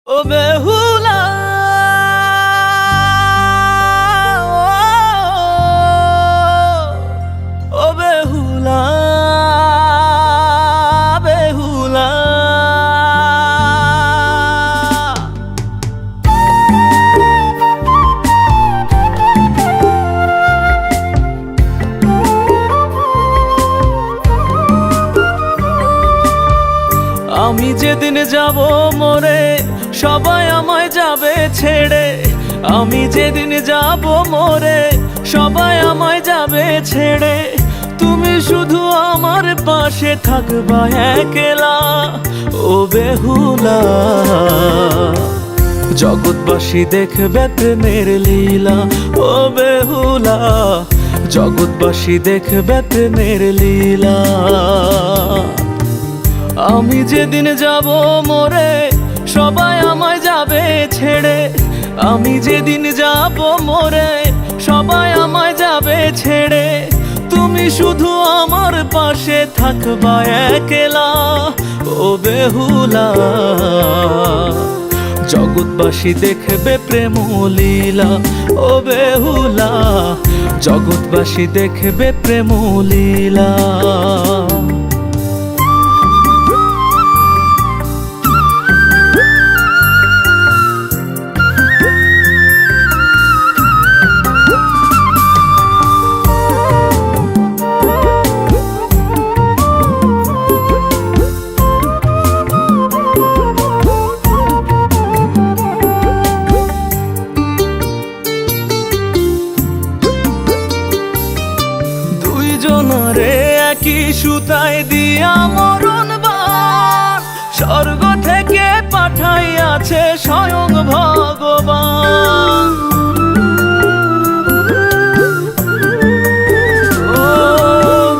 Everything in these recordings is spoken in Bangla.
ও বেহুলা ও বেহুলা বেহুলা আমি যেদিন যাব মরে সবাই আমায় যাবে ছেড়ে। আমি যেদিন যাব মরে সবাই আমায় যাবে ছেড়ে। তুমি শুধু আমার পাশে থাকবা একলা ও বেহুলা। জগৎবাসী দেখবে প্রেমের লীলা ও বেহুলা। জগৎবাসী দেখবে প্রেমের লীলা। আমি যেদিন যাব মরে সবাই আমায় যাবে ছেড়ে। আমি যেদিন যাব মরে সবাই আমায় যাবে ছেড়ে। তুমি শুধু আমার পাশে থাকবা একলা ও বেহুলা। জগৎবাসী দেখবে প্রেম লীলা ও বেহুলা। জগৎবাসী দেখবে প্রেম লীলা। দুইজনারে একই সুতায় দিয়া মরণ বাণ স্বর্গ থেকে পাঠাইয়াছে স্বয়ং ভগবান। ও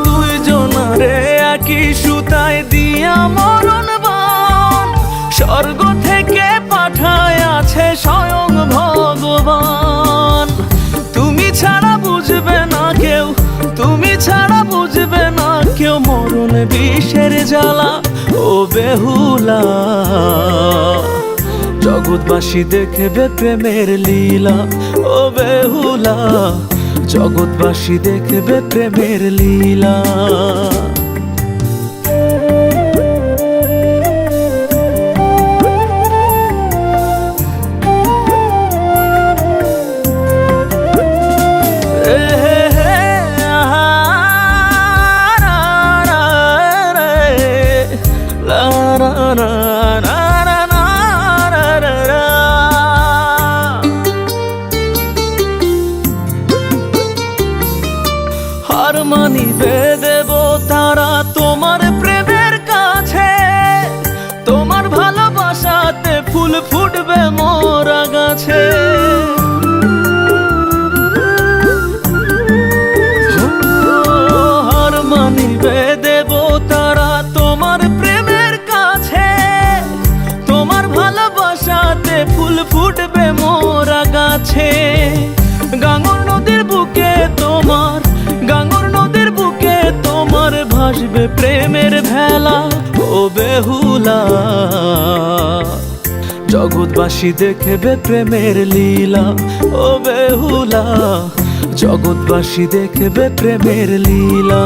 দুইজনারে একই সুতায় দিয়া মরণ বাণ স্বর্গ থেকে পাঠাইয়াছে স্বয়ং ভগবান। তুমি ছাড়া বুঝবে না কেউ, তুমি ছাড়া বুঝবে না কেউ মরণ বিষের জ্বালা ও বেহুলা। জগৎবাসী দেখবে প্রেমের লীলা ও বেহুলা। জগৎবাসী দেখবে প্রেমের লীলা। হার মানিবে দেব তারা তোমার প্রেমের কাছে। তোমার ভালোবাসাতে ফুল ফুটবে মোরা গাছে। হার মানিবে দেব তারা তোমার প্রেমের কাছে। তোমার ভালোবাসাতে ফুল ফুটবে মোরা গাছে। গাঙ্গর নদীর বুকে তোমার, গাঙ্গর নদীর বুকে তোমার ভাসবে প্রেমের ভেলা ও বেহুলা। জগৎবাসী দেখবে প্রেমের লীলা ও বেহুলা। জগৎবাসী দেখবে প্রেমের লীলা।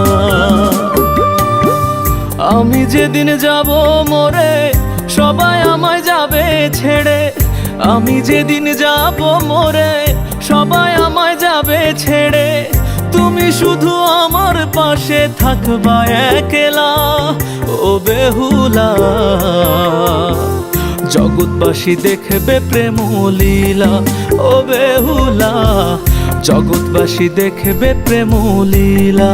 আমি যেদিন যাব মরে সবাই আমায় যাবে ছেড়ে। আমি যেদিন যাব মরে সবাই আমায় যাবে ছেড়ে। তুমি শুধু আমার পাশে থাকবা একলা ও বেহুলা। জগৎবাসী দেখবে প্রেম লীলা ও বেহুলা। জগৎবাসী দেখবে প্রেম লীলা।